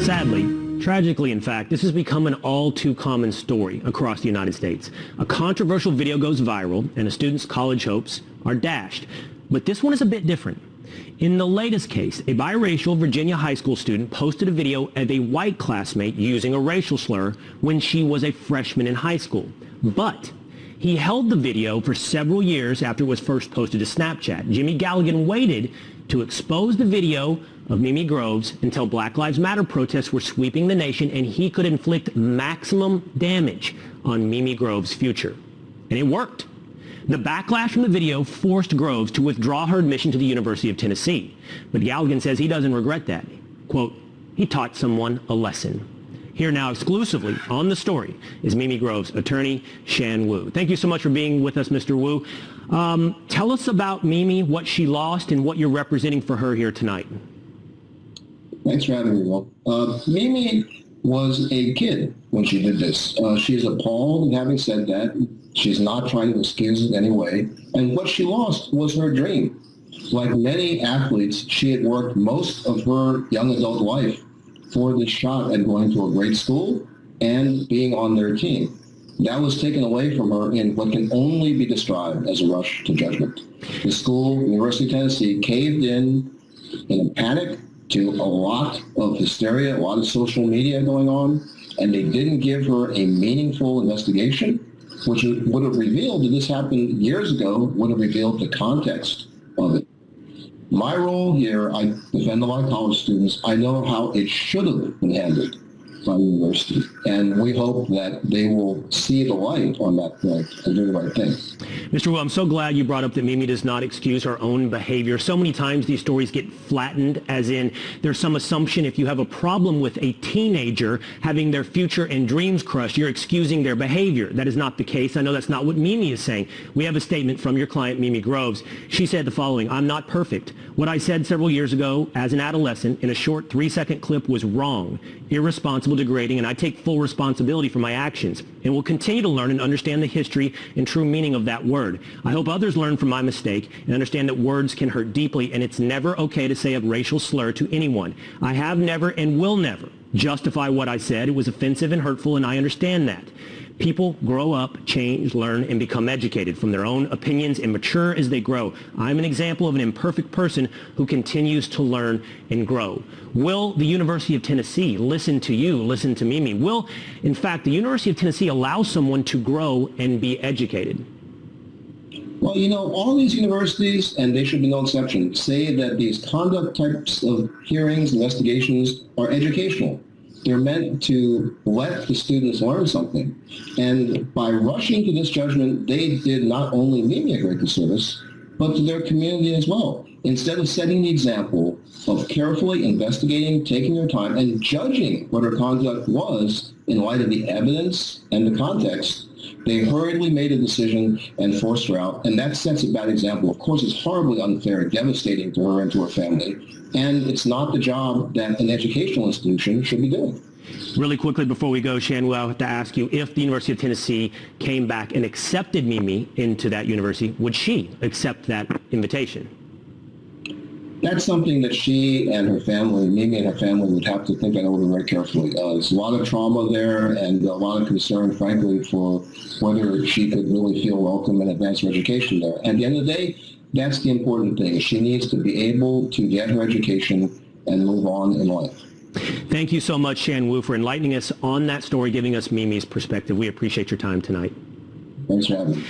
Sadly, tragically in fact, this has become an all too common story across the United States. A controversial video goes viral and a student's college hopes are dashed. But this one is a bit different. In the latest case, a biracial Virginia high school student posted a video of a white classmate using a racial slur when she was a freshman in high school. But he held the video for several years after it was first posted to Snapchat. Jimmy Galligan waited to expose the video of Mimi Groves until Black Lives Matter protests were sweeping the nation and he could inflict maximum damage on Mimi Groves' future. And it worked. The backlash from the video forced Groves to withdraw her admission to the University of Tennessee. But Galligan says he doesn't regret that. Quote, he taught someone a lesson. Here now exclusively on the story is Mimi Groves' attorney, Shan Wu. Thank you so much for being with us, Mr. Wu. Tell us about Mimi, what she lost, and what you're representing for her here tonight. Thanks for having me, Will. Mimi was a kid when she did this. She's appalled, and having said that, she's not trying to excuse it in any way. And what she lost was her dream. Like many athletes, she had worked most of her young adult life for the shot at going to a great school and being on their team. That was taken away from her in what can only be described as a rush to judgment. The school, University of Tennessee, caved in a panic to a lot of hysteria, a lot of social media going on, and they didn't give her a meaningful investigation, which would have revealed that this happened years ago, would have revealed the context of it. My role here, I defend my college students. I know how it should have been handled by the university, and we hope that they will see the light on that point and do the right thing. Mr. Wu, I'm so glad you brought up that Mimi does not excuse her own behavior. So many times these stories get flattened, as in there's some assumption if you have a problem with a teenager having their future and dreams crushed, you're excusing their behavior. That is not the case. I know that's not what Mimi is saying. We have a statement from your client, Mimi Groves. She said the following: I'm not perfect. What I said several years ago as an adolescent in a short 3-second clip was wrong, irresponsible, degrading, and I take full responsibility for my actions and will continue to learn and understand the history and true meaning of that word. I hope others learn from my mistake and understand that words can hurt deeply, and it's never okay to say a racial slur to anyone. I have never and will never justify what I said. It was offensive and hurtful, and I understand that. People grow up, change, learn, and become educated from their own opinions and mature as they grow. I'm an example of an imperfect person who continues to learn and grow. Will the University of Tennessee listen to you, listen to Mimi? Will, in fact, the University of Tennessee allow someone to grow and be educated? Well, you know, all these universities, and they should be no exception, say that these conduct types of hearings, investigations are educational. They're meant to let the students learn something. And by rushing to this judgment, they did not only Mimi a great disservice, but to their community as well. Instead of setting the example of carefully investigating, taking their time, and judging what her conduct was in light of the evidence and the context, they hurriedly made a decision and forced her out. And that sets a bad example. Of course, it's horribly unfair, devastating to her and to her family. And it's not the job that an educational institution should be doing. Really quickly before we go, Shan, I have to ask you, if the University of Tennessee came back and accepted Mimi into that university, would she accept that invitation? That's something that she and her family, Mimi and her family, would have to think that over very carefully. There's a lot of trauma there and a lot of concern, frankly, for whether she could really feel welcome and advance her education there. And at the end of the day, that's the important thing. She needs to be able to get her education and move on in life. Thank you so much, Shan Wu, for enlightening us on that story, giving us Mimi's perspective. We appreciate your time tonight. Thanks for having me.